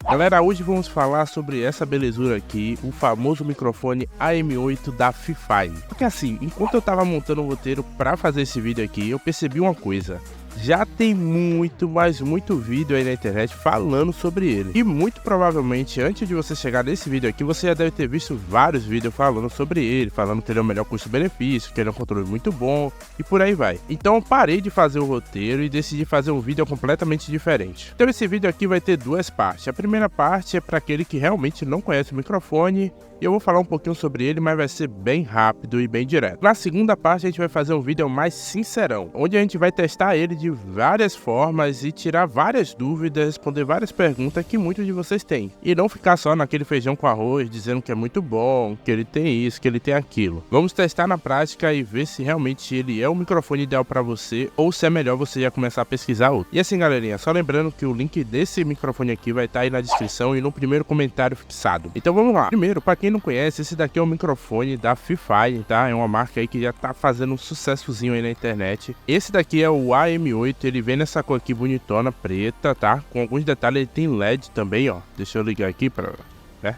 Galera, hoje vamos falar sobre essa belezura aqui, o famoso microfone AM8 da Fifine. Porque assim, enquanto eu tava montando o roteiro pra fazer esse vídeo aqui, eu percebi uma coisa. Já tem muito, mas muito vídeo aí na internet falando sobre ele. E muito provavelmente, antes de você chegar nesse vídeo aqui, você já deve ter visto vários vídeos falando sobre ele, falando que ele é o melhor custo-benefício, que ele é um controle muito bom, e por aí vai. Então eu parei de fazer o roteiro e decidi fazer um vídeo completamente diferente. Então esse vídeo aqui vai ter duas partes. A primeira parte é para aquele que realmente não conhece o microfone, e eu vou falar um pouquinho sobre ele, mas vai ser bem rápido e bem direto. Na segunda parte a gente vai fazer um vídeo mais sincerão, onde a gente vai testar ele de várias formas e tirar várias dúvidas, responder várias perguntas que muitos de vocês têm. E não ficar só naquele feijão com arroz, dizendo que é muito bom, que ele tem isso, que ele tem aquilo. Vamos testar na prática e ver se realmente ele é o microfone ideal para você, ou se é melhor você já começar a pesquisar outro. E assim galerinha, só lembrando que o link desse microfone aqui vai estar aí na descrição e no primeiro comentário fixado. Então vamos lá. Primeiro, para quem não conhece, esse daqui é um microfone da Fifine, tá? É uma marca aí que já tá fazendo um sucessozinho aí na internet. Esse daqui é o AM8, ele vem nessa cor aqui bonitona, preta, tá? Com alguns detalhes, ele tem LED também, ó. Deixa eu ligar aqui para, né?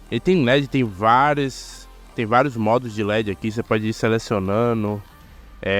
Ele tem LED, tem vários modos de LED aqui, você pode ir selecionando,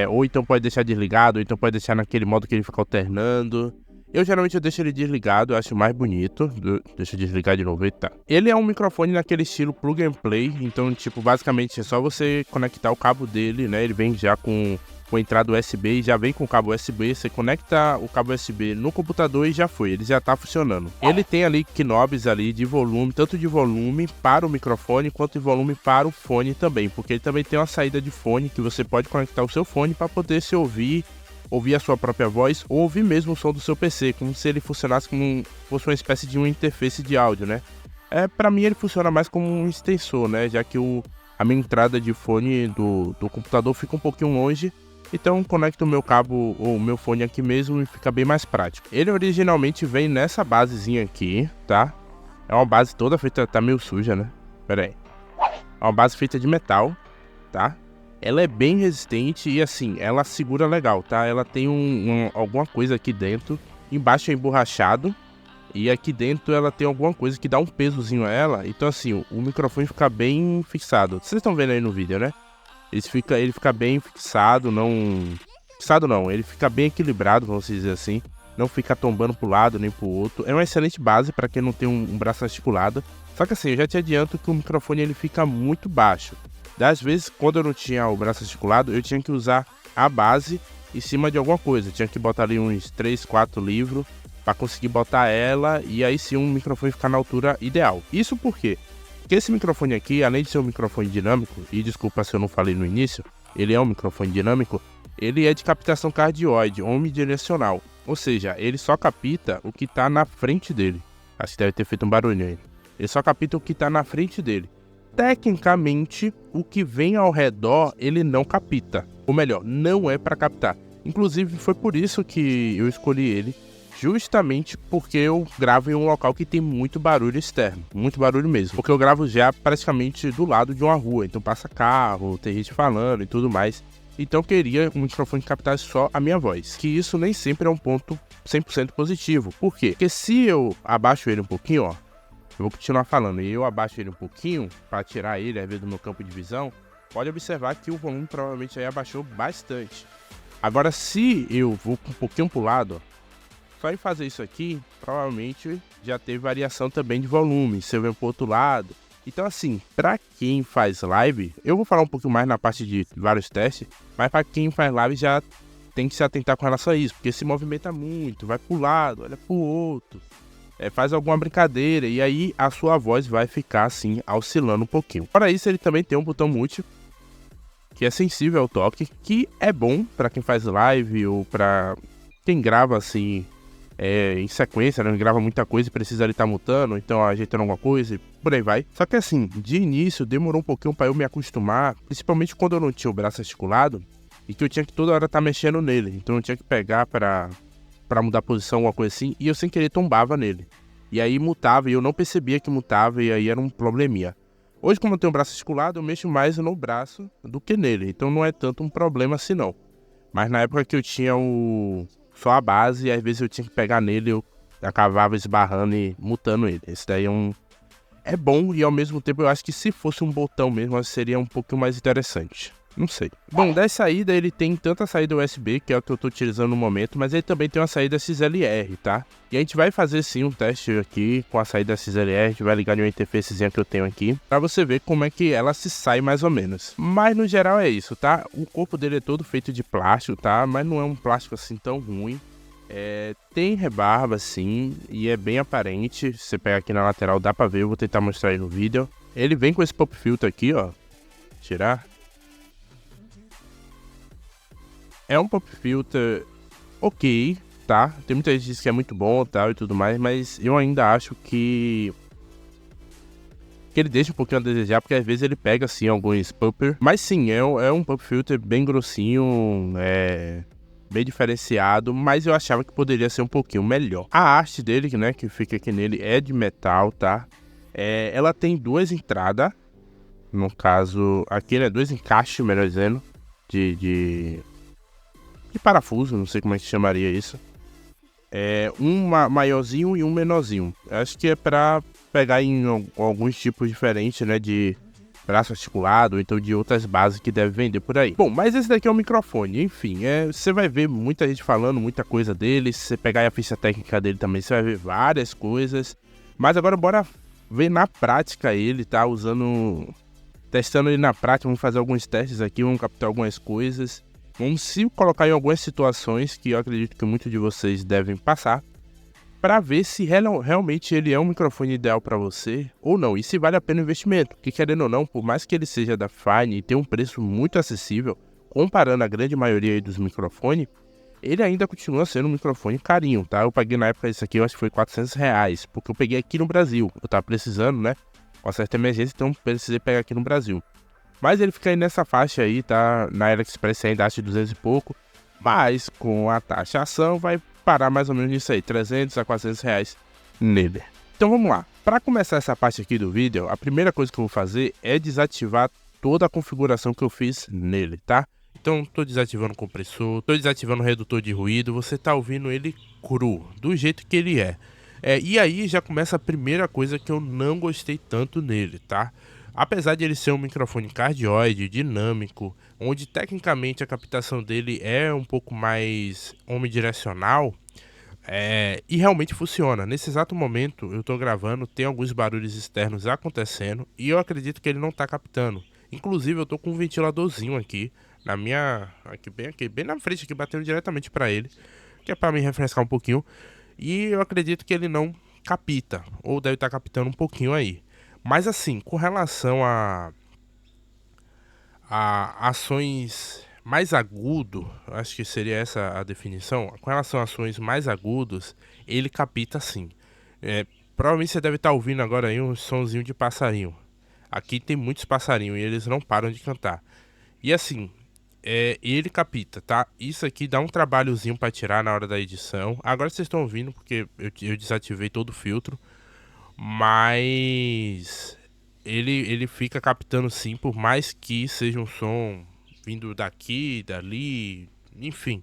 ou então pode deixar desligado, ou então pode deixar naquele modo que ele fica alternando. Eu geralmente deixo ele desligado, eu acho mais bonito. Deixa eu desligar de novo, eita. Ele é um microfone naquele estilo plug and play, então tipo, basicamente é só você conectar o cabo dele, né? Ele vem já com entrada USB e já vem com o cabo USB, você conecta o cabo USB no computador e já foi, ele já tá funcionando. Ele tem ali knobs ali de volume, tanto de volume para o microfone quanto de volume para o fone também, porque ele também tem uma saída de fone que você pode conectar o seu fone para poder se ouvir a sua própria voz ou ouvir mesmo o som do seu PC, como se ele funcionasse como fosse uma espécie de uma interface de áudio, né? Para mim ele funciona mais como um extensor, né? Já que a minha entrada de fone do computador fica um pouquinho longe, então conecto o meu cabo ou o meu fone aqui mesmo e fica bem mais prático. Ele originalmente vem nessa basezinha aqui, tá? É uma base toda feita, tá meio suja, né? Pera aí. É uma base feita de metal, tá? Ela é bem resistente e assim, ela segura legal, tá? Ela tem alguma coisa aqui dentro. Embaixo é emborrachado. E aqui dentro ela tem alguma coisa que dá um pesozinho a ela. Então assim, o microfone fica bem fixado. Vocês estão vendo aí no vídeo, né? Ele fica bem fixado, ele fica bem equilibrado, vamos dizer assim. Não fica tombando pro lado nem pro outro. É uma excelente base para quem não tem um braço articulado. Só que assim, eu já te adianto que o microfone ele fica muito baixo. Das vezes, quando eu não tinha o braço articulado, eu tinha que usar a base em cima de alguma coisa. Eu tinha que botar ali uns 3, 4 livros para conseguir botar ela e aí sim o microfone ficar na altura ideal. Isso por quê? Porque esse microfone aqui, além de ser um microfone dinâmico, e desculpa se eu não falei no início, ele é um microfone dinâmico, ele é de captação cardioide, omnidirecional. Ou seja, ele só capta o que está na frente dele. Acho que deve ter feito um barulho aí. Ele só capta o que está na frente dele. Tecnicamente, o que vem ao redor, ele não capta. Ou melhor, não é para captar. Inclusive, foi por isso que eu escolhi ele. Justamente porque eu gravo em um local que tem muito barulho externo. Muito barulho mesmo. Porque eu gravo já praticamente do lado de uma rua. Então passa carro, tem gente falando e tudo mais. Então eu queria um microfone que captasse só a minha voz. Que isso nem sempre é um ponto 100% positivo. Por quê? Porque se eu abaixo ele um pouquinho, ó. Eu vou continuar falando, e eu abaixo ele um pouquinho, para tirar ele, às vezes, do meu campo de visão, pode observar que o volume provavelmente aí abaixou bastante. Agora, se eu vou um pouquinho pro lado, só em fazer isso aqui, provavelmente já teve variação também de volume, se eu ver pro outro lado. Então, assim, para quem faz live, eu vou falar um pouquinho mais na parte de vários testes, mas para quem faz live já tem que se atentar com relação a isso, porque se movimenta muito, vai pro lado, olha pro outro. Faz alguma brincadeira e aí a sua voz vai ficar assim, oscilando um pouquinho. Para isso ele também tem um botão mute, que é sensível ao toque, que é bom para quem faz live ou para quem grava assim em sequência, né? Grava muita coisa e precisa ali estar mutando, então ajeitando alguma coisa e por aí vai. Só que assim, de início demorou um pouquinho para eu me acostumar, principalmente quando eu não tinha o braço articulado e que eu tinha que toda hora estar mexendo nele, então eu tinha que pegar para mudar a posição, alguma coisa assim, e eu sem querer tombava nele. E aí mutava, e eu não percebia que mutava, e aí era um probleminha. Hoje, como eu tenho o braço articulado, eu mexo mais no braço do que nele, então não é tanto um problema assim não. Mas na época que eu tinha só a base, e às vezes eu tinha que pegar nele, eu acabava esbarrando e mutando ele. Esse daí é bom e ao mesmo tempo eu acho que se fosse um botão mesmo, seria um pouquinho mais interessante. Não sei. Bom, da saída ele tem tanto a saída USB, que é o que eu tô utilizando no momento, mas ele também tem uma saída XLR, tá? E a gente vai fazer sim um teste aqui com a saída XLR, a gente vai ligar em uma interfacezinha que eu tenho aqui, pra você ver como é que ela se sai mais ou menos. Mas no geral é isso, tá? O corpo dele é todo feito de plástico, tá? Mas não é um plástico assim tão ruim. Tem rebarba sim, e é bem aparente. Se você pega aqui na lateral dá pra ver, eu vou tentar mostrar aí no vídeo. Ele vem com esse pop filter aqui, ó. Tirar. É um pop filter ok, tá? Tem muita gente que diz que é muito bom tal e tudo mais, mas eu ainda acho que ele deixa um pouquinho a desejar, porque às vezes ele pega assim alguns popper. Mas sim, é um pop filter bem grossinho, bem diferenciado, mas eu achava que poderia ser um pouquinho melhor. A haste dele, né, que fica aqui nele, é de metal, tá? Ela tem duas entradas, no caso, aqui, né, dois encaixes, melhor dizendo, de parafuso, não sei como é que chamaria isso. Um maiorzinho e um menorzinho. Acho que é pra pegar em alguns tipos diferentes, né, de braço articulado, ou então de outras bases que deve vender por aí. Bom, mas esse daqui é o microfone, enfim, você vai ver muita gente falando muita coisa dele. Se você pegar a ficha técnica dele também, você vai ver várias coisas. Mas agora bora ver na prática ele, tá? Testando ele na prática, vamos fazer alguns testes aqui, vamos captar algumas coisas. Vamos se colocar em algumas situações que eu acredito que muitos de vocês devem passar, para ver se realmente ele é um microfone ideal para você ou não, e se vale a pena o investimento, porque querendo ou não, por mais que ele seja da Fine e tenha um preço muito acessível, comparando a grande maioria aí dos microfones, ele ainda continua sendo um microfone carinho, tá? Eu paguei na época isso aqui, eu acho que foi R$400, porque eu peguei aqui no Brasil, eu tava precisando, né, com certa emergência, então precisei pegar aqui no Brasil. Mas ele fica aí nessa faixa aí, tá? Na AliExpress ainda acha 200 e pouco, mas com a taxação vai parar mais ou menos nisso aí, 300 a R$400 nele. Então vamos lá. Para começar essa parte aqui do vídeo, a primeira coisa que eu vou fazer é desativar toda a configuração que eu fiz nele, tá? Então estou desativando o compressor, estou desativando o redutor de ruído, você tá ouvindo ele cru, do jeito que ele é. E aí já começa a primeira coisa que eu não gostei tanto nele, tá? Apesar de ele ser um microfone cardioide, dinâmico, onde tecnicamente a captação dele é um pouco mais omnidirecional, e realmente funciona. Nesse exato momento eu estou gravando, tem alguns barulhos externos acontecendo e eu acredito que ele não está captando. Inclusive eu estou com um ventiladorzinho aqui, bem na frente, aqui, batendo diretamente para ele, que é para me refrescar um pouquinho, e eu acredito que ele não capta, ou deve estar captando um pouquinho aí. Mas assim, com relação a ações mais agudo, acho que seria essa a definição. Com relação a ações mais agudos, ele capta sim. Provavelmente você deve estar ouvindo agora aí um sonzinho de passarinho. Aqui tem muitos passarinhos e eles não param de cantar. E assim, ele capta, tá? Isso aqui dá um trabalhozinho para tirar na hora da edição. Agora vocês estão ouvindo porque eu desativei todo o filtro. Mas ele fica captando sim, por mais que seja um som vindo daqui, dali, enfim.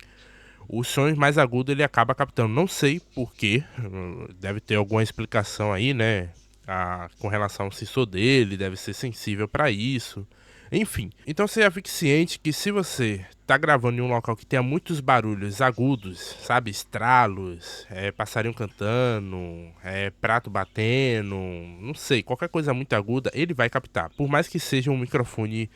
Os sons mais agudos ele acaba captando. Não sei porquê, deve ter alguma explicação aí, né? Com relação ao sensor dele, deve ser sensível para isso. Enfim, então você já fique ciente que se você tá gravando em um local que tenha muitos barulhos agudos, sabe, estralos, passarinho cantando, prato batendo, não sei, qualquer coisa muito aguda, ele vai captar. Por mais que seja um microfone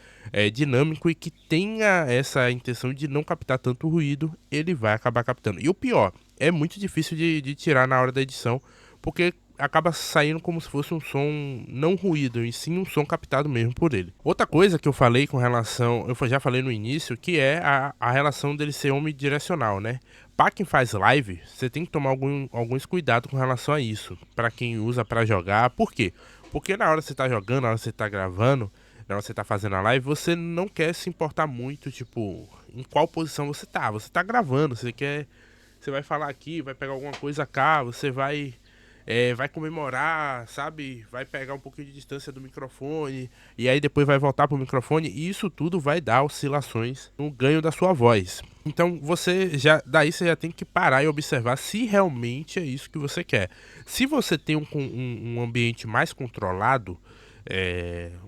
dinâmico e que tenha essa intenção de não captar tanto ruído, ele vai acabar captando. E o pior, é muito difícil de tirar na hora da edição, porque acaba saindo como se fosse um som não ruído, e sim um som captado mesmo por ele. Outra coisa que eu falei com relação, eu já falei no início, que é a relação dele ser omnidirecional, né? Para quem faz live, você tem que tomar alguns cuidados com relação a isso. Para quem usa para jogar, por quê? Porque na hora que você tá jogando, na hora que você tá gravando, na hora que você tá fazendo a live, você não quer se importar muito, tipo, em qual posição você tá. Você tá gravando, você vai falar aqui, vai pegar alguma coisa cá, você vai vai comemorar, sabe? Vai pegar um pouquinho de distância do microfone e aí depois vai voltar pro microfone e isso tudo vai dar oscilações no ganho da sua voz. Então daí você já tem que parar e observar se realmente é isso que você quer. Se você tem um ambiente mais controlado,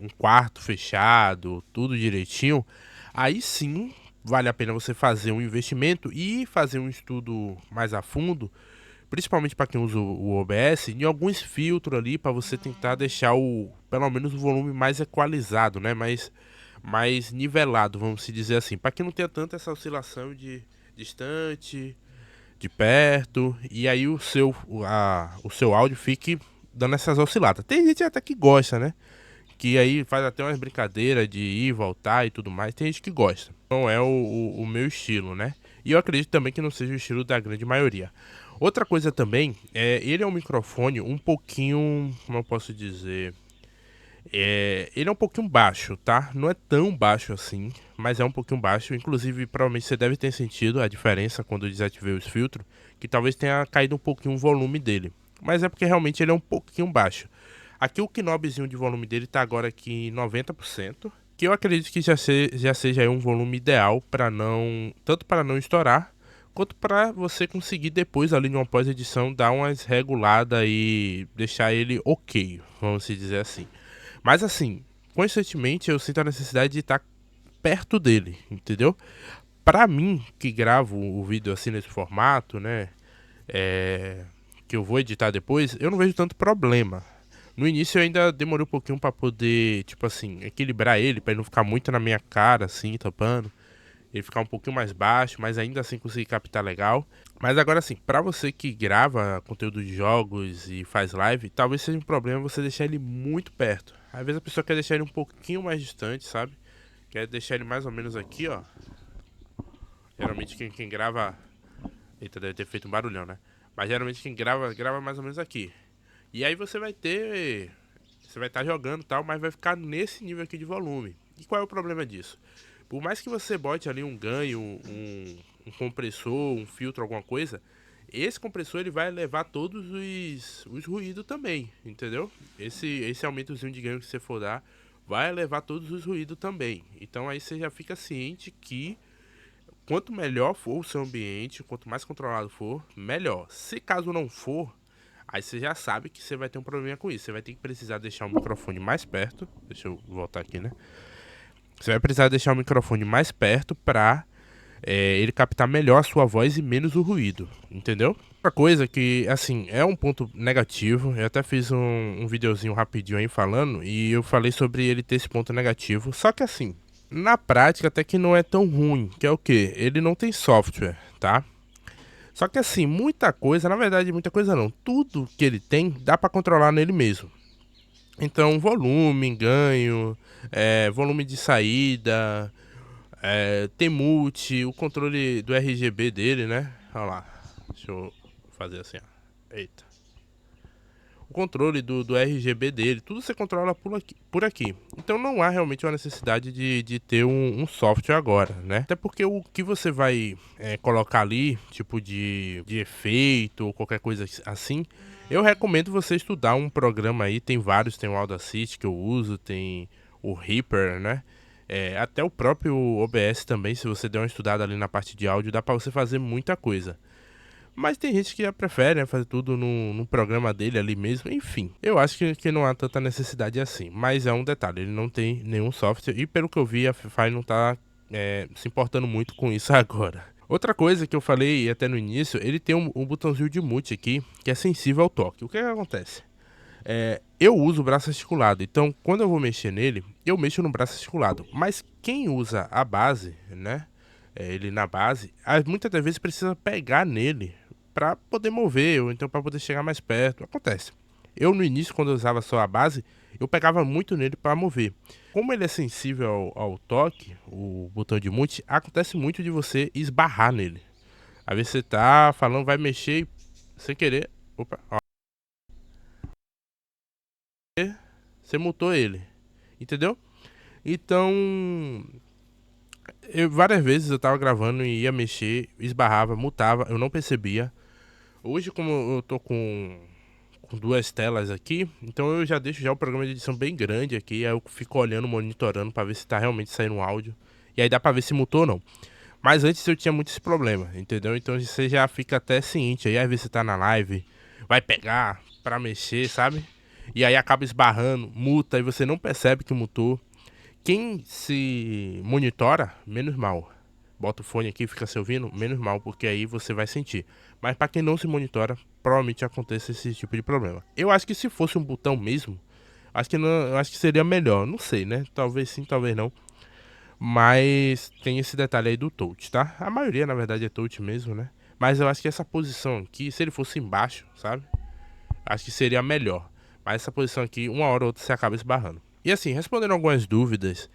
um quarto fechado, tudo direitinho, aí sim vale a pena você fazer um investimento e fazer um estudo mais a fundo, principalmente para quem usa o OBS, em alguns filtros ali para você tentar deixar pelo menos o volume mais equalizado, né? Mais nivelado, vamos se dizer assim, para que não tenha tanta essa oscilação de distante, de perto, e aí o seu áudio fique dando essas osciladas. Tem gente até que gosta, né? Que aí faz até umas brincadeiras de ir e voltar e tudo mais. Tem gente que gosta. Não é o meu estilo, né? E eu acredito também que não seja o estilo da grande maioria. Outra coisa também, ele é um microfone um pouquinho, como eu posso dizer, ele é um pouquinho baixo, tá? Não é tão baixo assim, mas é um pouquinho baixo. Inclusive, provavelmente você deve ter sentido a diferença quando eu desativei os filtros, que talvez tenha caído um pouquinho o volume dele. Mas é porque realmente ele é um pouquinho baixo. Aqui o knobzinho de volume dele tá agora aqui em 90%, que eu acredito que já seja aí um volume ideal para tanto para não estourar, quanto para você conseguir depois ali numa pós-edição dar umas reguladas e deixar ele ok, vamos se dizer assim. Mas assim, constantemente eu sinto a necessidade de estar perto dele, entendeu? Pra mim, que gravo o vídeo assim nesse formato, né? Que eu vou editar depois, eu não vejo tanto problema. No início eu ainda demorei um pouquinho pra poder, tipo assim, equilibrar ele, pra ele não ficar muito na minha cara, assim, tampando. Ele ficar um pouquinho mais baixo, mas ainda assim conseguir captar legal. Mas agora assim, pra você que grava conteúdo de jogos e faz live, talvez seja um problema você deixar ele muito perto. Às vezes a pessoa quer deixar ele um pouquinho mais distante, sabe? Quer deixar ele mais ou menos aqui, ó. Geralmente quem grava... Eita, deve ter feito um barulhão, né? Mas geralmente quem grava mais ou menos aqui. E aí você vai ter... Você vai estar jogando e tal, mas vai ficar nesse nível aqui de volume. E qual é o problema disso? Por mais que você bote ali um ganho, um compressor, um filtro, alguma coisa, esse compressor ele vai levar todos os ruídos também, entendeu? Esse aumentozinho de ganho que você for dar vai levar todos os ruídos também. Então aí você já fica ciente que quanto melhor for o seu ambiente, quanto mais controlado for, melhor. Se caso não for, aí você já sabe que você vai ter um problema com isso. Você vai ter que precisar deixar o microfone mais perto. Deixa eu voltar aqui, né? Você vai precisar deixar o microfone mais perto para ele captar melhor a sua voz e menos o ruído, entendeu? Outra coisa que, assim, é um ponto negativo, eu até fiz um videozinho rapidinho aí falando, e eu falei sobre ele ter esse ponto negativo, só que assim, na prática até que não é tão ruim, que é o que? Ele não tem software, tá? Só que assim, muita coisa, na verdade muita coisa não, tudo que ele tem dá para controlar nele mesmo. Então, volume, ganho, volume de saída, tem multi, o controle do RGB dele, né? Olha lá, deixa eu fazer assim, ó. Eita. O controle do RGB dele, tudo você controla por aqui. Então não há realmente uma necessidade de ter um software agora, né? Até porque o que você vai colocar ali, tipo de efeito ou qualquer coisa assim, eu recomendo você estudar um programa aí, tem vários, tem o Audacity que eu uso, tem o Reaper, né? Até o próprio OBS também, se você der uma estudada ali na parte de áudio, dá pra você fazer muita coisa. Mas tem gente que já prefere, né, fazer tudo no programa dele ali mesmo. Enfim, eu acho que não há tanta necessidade assim. Mas é um detalhe, ele não tem nenhum software. E pelo que eu vi, a Fify não tá se importando muito com isso agora. Outra coisa que eu falei até no início, ele tem um botãozinho de mute aqui, que é sensível ao toque. O que acontece? Eu uso o braço articulado, então quando eu vou mexer nele, eu mexo no braço articulado. Mas quem usa a base, né? Ele na base, muitas das vezes precisa pegar nele para poder mover, ou então para poder chegar mais perto. Acontece. Eu no início, quando eu usava só a base, eu pegava muito nele para mover. Como ele é sensível ao toque, o botão de mute, acontece muito de você esbarrar nele. Às vezes você tá falando, vai mexer e sem querer, opa, ó, você mutou ele, entendeu? Então, várias vezes eu tava gravando e ia mexer, esbarrava, mutava, eu não percebia. Hoje, como eu tô com com duas telas aqui, então eu já deixo já o programa de edição bem grande aqui, aí eu fico olhando, monitorando para ver se tá realmente saindo um áudio, e aí dá para ver se mutou ou não. Mas antes eu tinha muito esse problema, entendeu? Então você já fica até ciente aí, às vezes você tá na live, vai pegar para mexer, sabe? E aí acaba esbarrando, muta, e você não percebe que mutou. Quem se monitora, menos mal. Bota o fone aqui e fica se ouvindo, menos mal, porque aí você vai sentir. Mas para quem não se monitora, provavelmente aconteça esse tipo de problema. Eu acho que se fosse um botão mesmo, acho que não, eu acho que seria melhor. Não sei, né? Talvez sim, talvez não. Mas tem esse detalhe aí do touch, tá? A maioria, na verdade, é touch mesmo, né? Mas eu acho que essa posição aqui, se ele fosse embaixo, sabe? Acho que seria melhor. Mas essa posição aqui, uma hora ou outra, você acaba esbarrando. E assim, respondendo algumas dúvidas,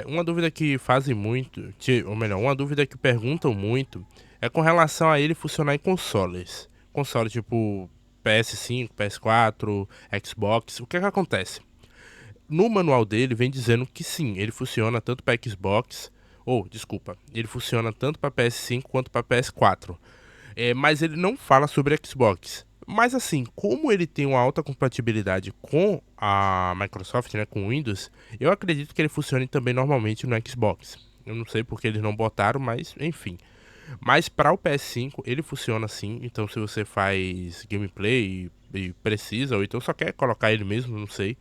uma dúvida que fazem muito, ou melhor, uma dúvida que perguntam muito, é com relação a ele funcionar em consoles. Console tipo PS5, PS4, Xbox, o que é que acontece? No manual dele vem dizendo que sim, ele funciona tanto para Xbox, desculpa, ele funciona tanto para PS5 quanto para PS4. Mas ele não fala sobre Xbox. Mas assim, como ele tem uma alta compatibilidade com a Microsoft, né, com o Windows, eu acredito que ele funcione também normalmente no Xbox. Eu não sei porque eles não botaram, mas enfim. Mas para o PS5 ele funciona assim, então se você faz gameplay e precisa, ou então só quer colocar ele mesmo, não sei.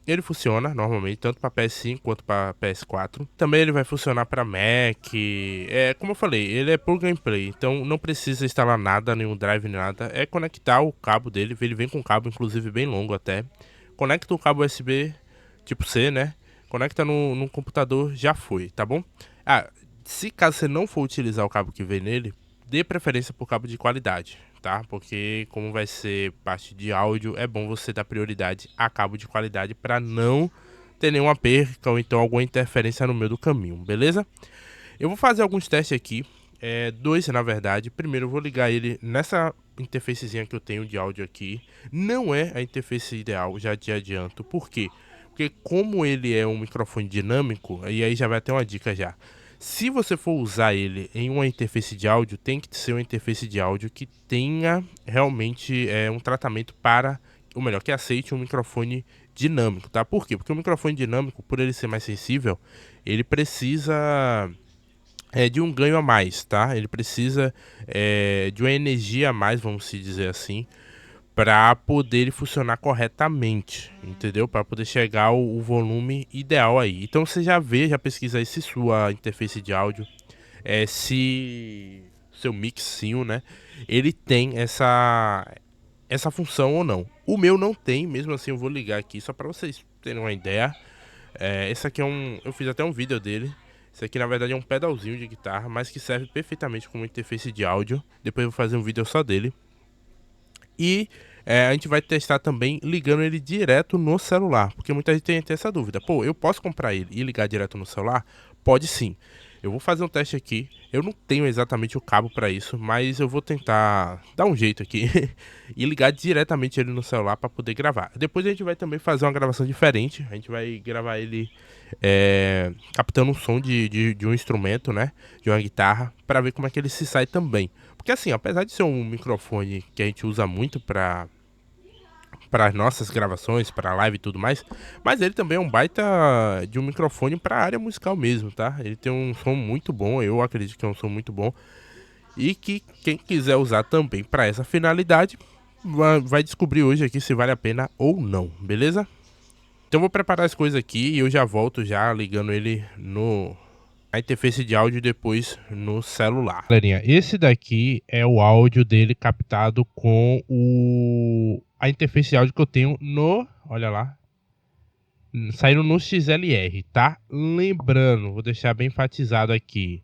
Ele funciona normalmente tanto para PS5 quanto para PS4. Também ele vai funcionar para Mac. Como eu falei, ele é por gameplay, então não precisa instalar nada, nenhum drive, nada. É conectar o cabo dele, ele vem com um cabo inclusive bem longo até. Conecta o cabo USB tipo C, né? Conecta no computador, já foi, tá bom? Se caso você não for utilizar o cabo que vem nele, dê preferência por cabo de qualidade, tá? Porque como vai ser parte de áudio, é bom você dar prioridade a cabo de qualidade para não ter nenhuma perca ou então alguma interferência no meio do caminho, beleza? Eu vou fazer alguns testes aqui, dois na verdade. Primeiro eu vou ligar ele nessa interfacezinha que eu tenho de áudio aqui. Não é a interface ideal, já te adianto. Por quê? Porque como ele é um microfone dinâmico, e aí já vai ter uma dica já. Se você for usar ele em uma interface de áudio, tem que ser uma interface de áudio que tenha realmente um tratamento para, ou melhor, que aceite um microfone dinâmico, tá? Por quê? Porque o microfone dinâmico, por ele ser mais sensível, ele precisa de um ganho a mais, tá? Ele precisa de uma energia a mais, vamos se dizer assim, para poder ele funcionar corretamente, entendeu? Para poder chegar ao volume ideal aí. Então você já vê, já pesquisa aí se sua interface de áudio, se seu mixinho, né? Ele tem essa função ou não. O meu não tem, mesmo assim eu vou ligar aqui só para vocês terem uma ideia. Esse aqui eu fiz até um vídeo dele. Esse aqui na verdade é um pedalzinho de guitarra, mas que serve perfeitamente como interface de áudio. Depois eu vou fazer um vídeo só dele. E a gente vai testar também ligando ele direto no celular, porque muita gente tem essa dúvida. Pô, eu posso comprar ele e ligar direto no celular? Pode sim. Eu vou fazer um teste aqui. Eu não tenho exatamente o cabo para isso, mas eu vou tentar dar um jeito aqui e ligar diretamente ele no celular para poder gravar. Depois a gente vai também fazer uma gravação diferente. A gente vai gravar ele captando um som de um instrumento, né? De uma guitarra, para ver como é que ele se sai também. Porque assim, apesar de ser um microfone que a gente usa muito para as nossas gravações, para live e tudo mais, mas ele também é um baita de um microfone para a área musical mesmo, tá? Ele tem um som muito bom, eu acredito que é um som muito bom, e que quem quiser usar também para essa finalidade vai descobrir hoje aqui se vale a pena ou não, beleza? Então eu vou preparar as coisas aqui e eu já volto já ligando ele a interface de áudio depois no celular. Galerinha, esse daqui é o áudio dele captado com a interface de áudio que eu tenho olha lá, saindo no XLR, tá? Lembrando, vou deixar bem enfatizado aqui,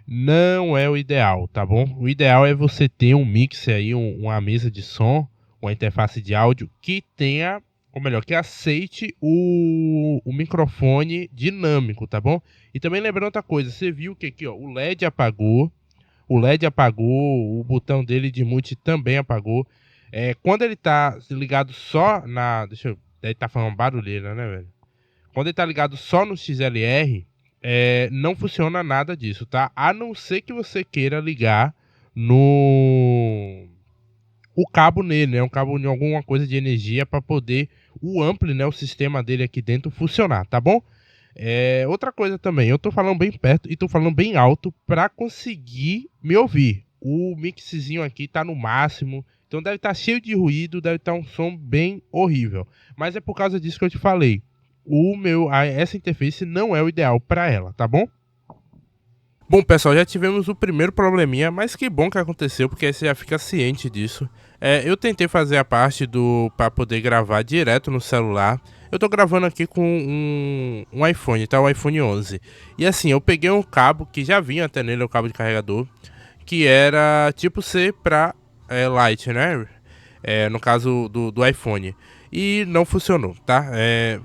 não é o ideal, tá bom? O ideal é você ter um mixer aí, uma mesa de som, uma interface de áudio que tenha, ou melhor, que aceite o microfone dinâmico, tá bom? E também lembrando outra coisa, você viu que aqui, ó, o LED apagou, o botão dele de mute também apagou. Quando ele tá ligado só ele tá falando barulheira, né, velho? Quando ele tá ligado só no XLR, não funciona nada disso, tá? A não ser que você queira ligar o cabo nele, né? Um cabo de alguma coisa de energia para poder o ampli, né? O sistema dele aqui dentro funcionar, tá bom? Outra coisa também, eu tô falando bem perto e tô falando bem alto para conseguir me ouvir. O mixzinho aqui tá no máximo, então deve estar cheio de ruído, deve estar um som bem horrível. Mas é por causa disso que eu te falei. Essa interface não é o ideal para ela, tá bom? Bom, pessoal, já tivemos o primeiro probleminha, mas que bom que aconteceu, porque aí você já fica ciente disso. Eu tentei fazer a parte para poder gravar direto no celular. Eu tô gravando aqui com um iPhone, tá? O iPhone 11. E assim, eu peguei um cabo que já vinha até nele, o cabo de carregador, que era tipo C para Lite, né? No caso do iPhone. E não funcionou, tá?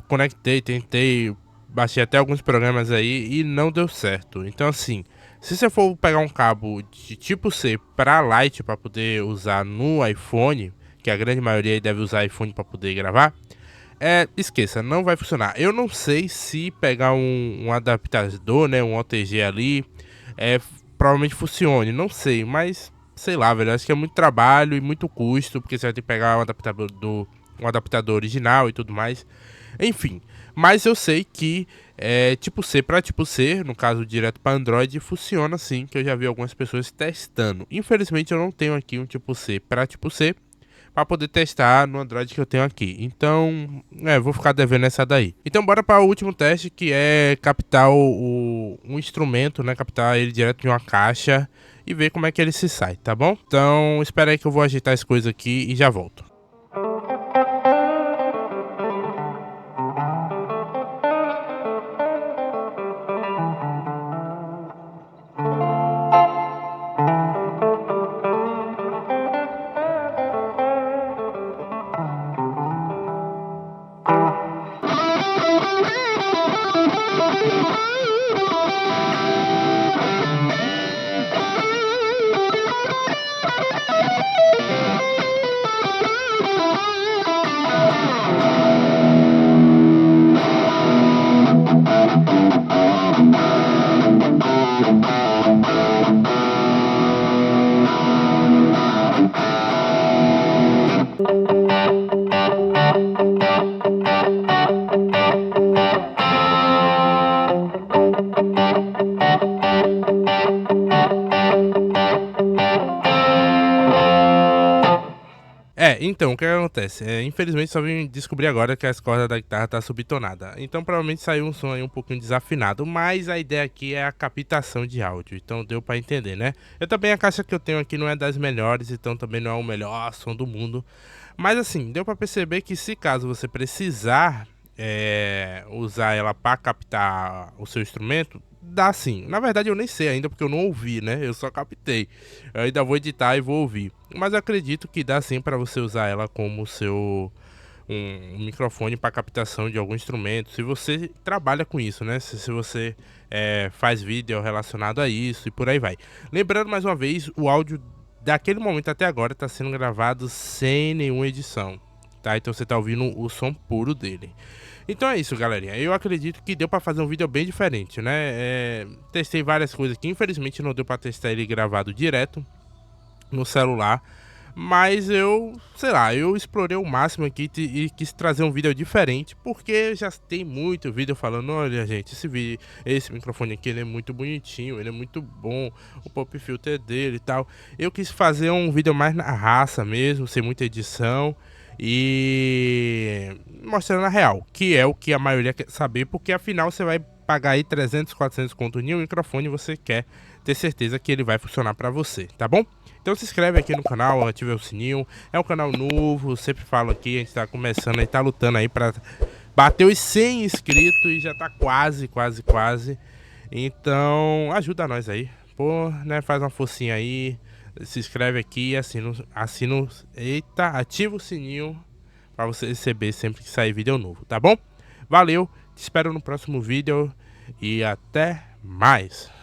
Conectei, tentei, baixei até alguns programas aí e não deu certo. Então assim, se você for pegar um cabo de tipo C para Lite para poder usar no iPhone, que a grande maioria deve usar iPhone para poder gravar, esqueça, não vai funcionar. Eu não sei se pegar um adaptador, né, um OTG ali, provavelmente funcione, não sei, mas sei lá, velho, acho que é muito trabalho e muito custo, porque você vai ter que pegar um adaptador original e tudo mais. Enfim, mas eu sei que tipo C para tipo C, no caso direto para Android, funciona sim, que eu já vi algumas pessoas testando. Infelizmente eu não tenho aqui um tipo C para tipo C para poder testar no Android que eu tenho aqui. Então, vou ficar devendo essa daí. Então bora para o último teste, que é captar um instrumento, né, captar ele direto de uma caixa e ver como é que ele se sai, tá bom? Então, espera aí que eu vou ajeitar as coisas aqui e já volto. Então, o que acontece? Infelizmente só vim descobrir agora que as cordas da guitarra tá subtonada. Então provavelmente saiu um som aí um pouquinho desafinado, mas a ideia aqui é a captação de áudio, então deu pra entender, né? Eu também, a caixa que eu tenho aqui não é das melhores, então também não é o melhor som do mundo. Mas assim, deu pra perceber que se caso você precisar usar ela para captar o seu instrumento, dá sim. Na verdade eu nem sei ainda porque eu não ouvi, né? Eu só captei. Eu ainda vou editar e vou ouvir. Mas eu acredito que dá sim para você usar ela como um microfone para captação de algum instrumento. Se você trabalha com isso, né? Se você faz vídeo relacionado a isso e por aí vai. Lembrando mais uma vez, o áudio daquele momento até agora está sendo gravado sem nenhuma edição, tá? Então você tá ouvindo o som puro dele. Então é isso, galerinha. Eu acredito que deu pra fazer um vídeo bem diferente, né? Testei várias coisas que infelizmente não deu pra testar ele gravado direto no celular. Mas sei lá, eu explorei o máximo aqui e quis trazer um vídeo diferente, porque já tem muito vídeo falando, olha gente, esse microfone aqui ele é muito bonitinho, ele é muito bom, o pop filter dele e tal. Eu quis fazer um vídeo mais na raça mesmo, sem muita edição e mostrando a real, que é o que a maioria quer saber, porque afinal você vai pagar aí 300, 400 conto em um microfone e você quer ter certeza que ele vai funcionar pra você, tá bom? Então se inscreve aqui no canal, ativa o sininho, é um canal novo, sempre falo aqui, a gente tá começando aí, tá lutando aí pra bater os 100 inscritos e já tá quase, então ajuda nós aí, pô, né, faz uma forcinha aí, se inscreve aqui, ativa o sininho pra você receber sempre que sair vídeo novo, tá bom? Valeu, te espero no próximo vídeo e até mais!